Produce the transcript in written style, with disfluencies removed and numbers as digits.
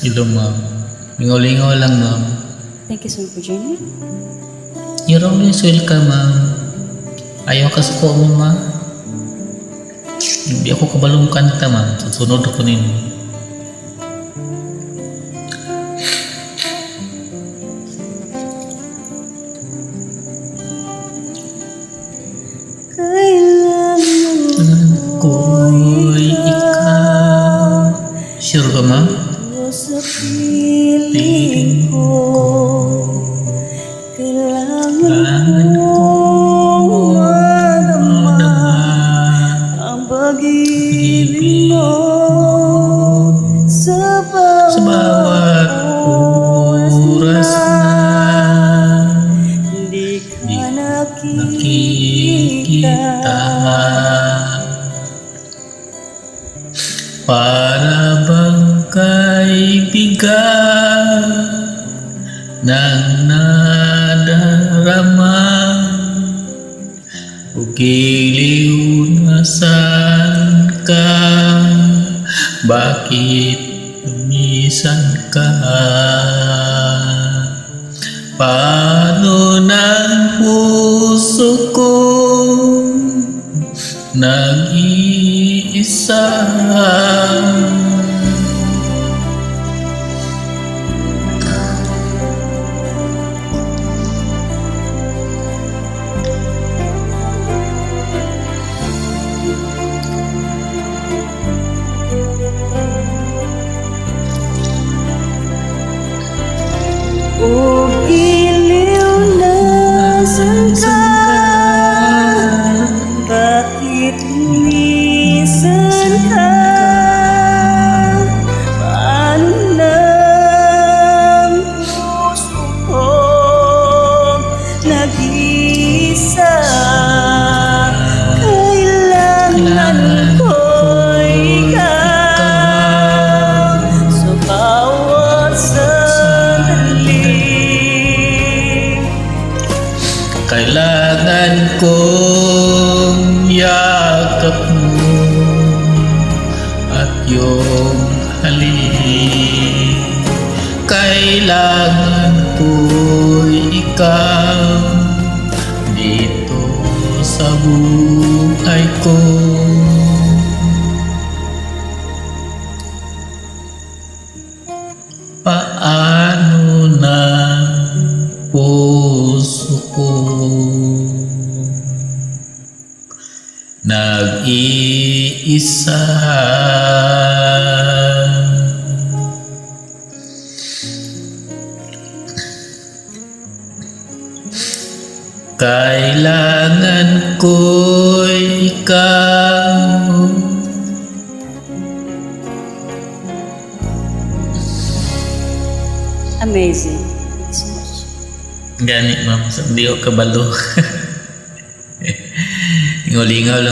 Hello, ma'am. Lingaw-lingaw lang, ma'am. Thank you so much for joining me. You're always welcome, ma'am. Ayaw ka sa ko mo, ma'am. Hindi ako kabalong kanta, ma'am. Susunod ako ninyo. Kailangan Ko'y ikaw. Sure ka, ma'am? ko sa piling ko. Kailangan ko madama ang pag-ibig mo sa bawat oras na di ka nakikita. Para bang kaibigan ng nadarama o giliw na saan ka, bakit lumisan ka? Paano ng puso ko nag-iisa? O giliw na saan ka, bakit lumisan ka? Paano ng puso ko nag-iisa? Kailangan ko ikaw sa bawat sandali. Kailangan kong yakap mo at iyong halik. Kailangan ko'y ikaw dito sa buhay ko. Paano na puso ko nag-iisa? Kailangan ko'y ikaw. Amazing. Thank you so much. Gani, ma'am. Hindi ko kabalo. Lingaw-lingaw lang.